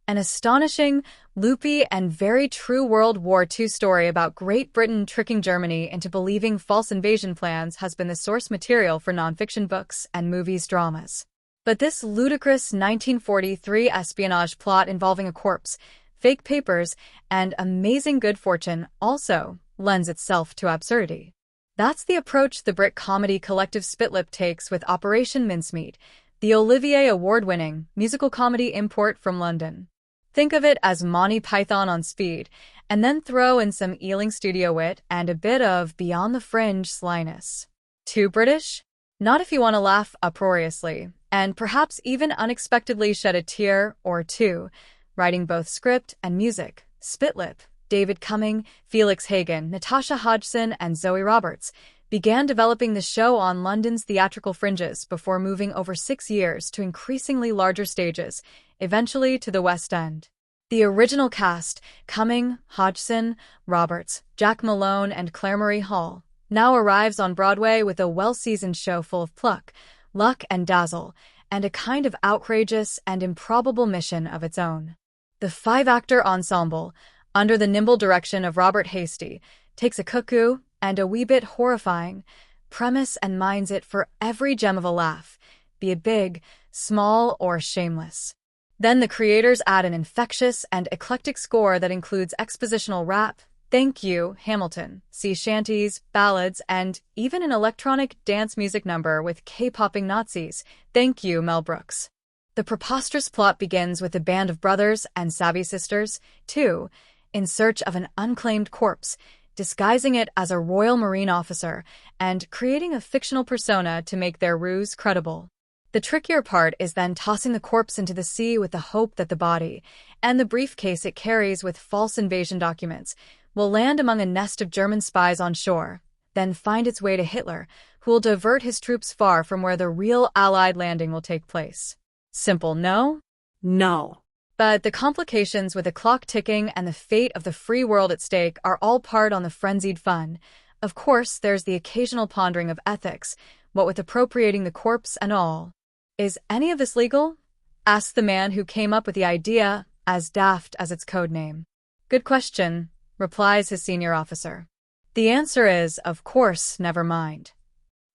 An astonishing, loopy, and very true World War II story about Great Britain tricking Germany into believing false invasion plans has been the source material for nonfiction books and movies dramas. But this ludicrous 1943 espionage plot involving a corpse, fake papers, and amazing good fortune also lends itself to absurdity. That's the approach the Brit comedy collective Spitlip takes with Operation Mincemeat, the Olivier award-winning musical comedy import from London. Think of it as Monty Python on speed, and then throw in some Ealing studio wit and a bit of beyond-the-fringe slyness. Too British? Not if you want to laugh uproariously, and perhaps even unexpectedly shed a tear or two. Writing both script and music, Spitlip, David Cumming, Felix Hagen, Natasha Hodgson, and Zoe Roberts began developing the show on London's theatrical fringes before moving over 6 years to increasingly larger stages, eventually to the West End. The original cast, Cumming, Hodgson, Roberts, Jack Malone, and Claire Marie Hall, now arrives on Broadway with a well-seasoned show full of pluck, luck, and dazzle, and a kind of outrageous and improbable mission of its own. The 5-actor ensemble, under the nimble direction of Robert Hasty, takes a cuckoo and a wee bit horrifying premise and mines it for every gem of a laugh, be it big, small, or shameless. Then the creators add an infectious and eclectic score that includes expositional rap, thank you, Hamilton, sea shanties, ballads, and even an electronic dance music number with K-popping Nazis, thank you, Mel Brooks. The preposterous plot begins with a band of brothers and savvy sisters, too, in search of an unclaimed corpse, disguising it as a Royal Marine officer and creating a fictional persona to make their ruse credible. The trickier part is then tossing the corpse into the sea with the hope that the body, and the briefcase it carries with false invasion documents, will land among a nest of German spies on shore, then find its way to Hitler, who will divert his troops far from where the real Allied landing will take place. Simple, no? No. But the complications with the clock ticking and the fate of the free world at stake are all part on the frenzied fun. Of course, there's the occasional pondering of ethics, what with appropriating the corpse and all. Is any of this legal? Asks the man who came up with the idea, as daft as its code name. Good question, replies his senior officer. The answer is, of course, never mind.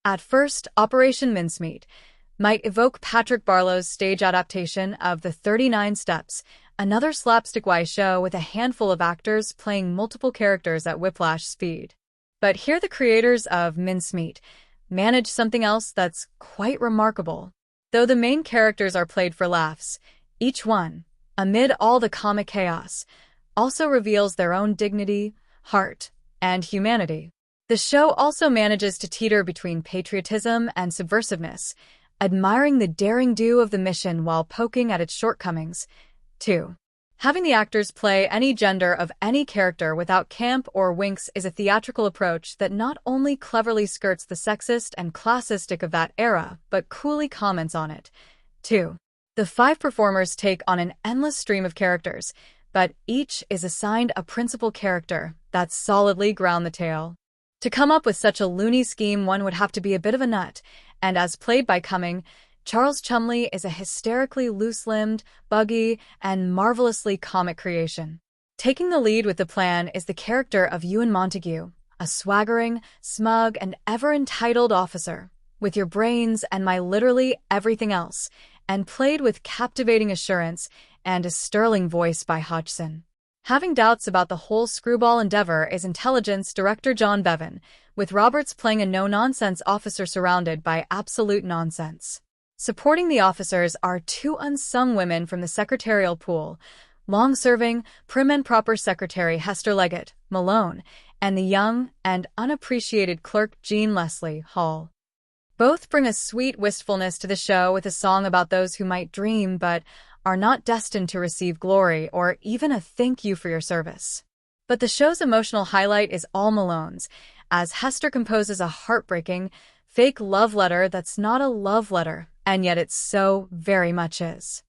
At first, Operation Mincemeat might evoke Patrick Barlow's stage adaptation of The 39 Steps, another slapstick-wise show with a handful of actors playing multiple characters at whiplash speed. But here the creators of Mincemeat manage something else that's quite remarkable. Though the main characters are played for laughs, each one, amid all the comic chaos, also reveals their own dignity, heart, and humanity. The show also manages to teeter between patriotism and subversiveness, admiring the daring-do of the mission while poking at its shortcomings, too. Having the actors play any gender of any character without camp or winks is a theatrical approach that not only cleverly skirts the sexist and classistic of that era, but coolly comments on it, too. The 5 performers take on an endless stream of characters, but each is assigned a principal character that's solidly ground the tale. To come up with such a loony scheme, one would have to be a bit of a nut, and as played by Cumming, Charles Chumley is a hysterically loose-limbed, buggy, and marvelously comic creation. Taking the lead with the plan is the character of Ewan Montague, a swaggering, smug, and ever-entitled officer, with your brains and my literally everything else, and played with captivating assurance and a sterling voice by Hodgson. Having doubts about the whole screwball endeavor is Intelligence director John Bevan, with Roberts playing a no-nonsense officer surrounded by absolute nonsense. Supporting the officers are 2 unsung women from the secretarial pool, long-serving, prim and proper Secretary Hester Leggett, Malone, and the young and unappreciated clerk Jean Leslie, Hall. Both bring a sweet wistfulness to the show with a song about those who might dream but are not destined to receive glory or even a thank you for your service. But the show's emotional highlight is all Malone's, as Hester composes a heartbreaking, fake love letter that's not a love letter, and yet it so very much is.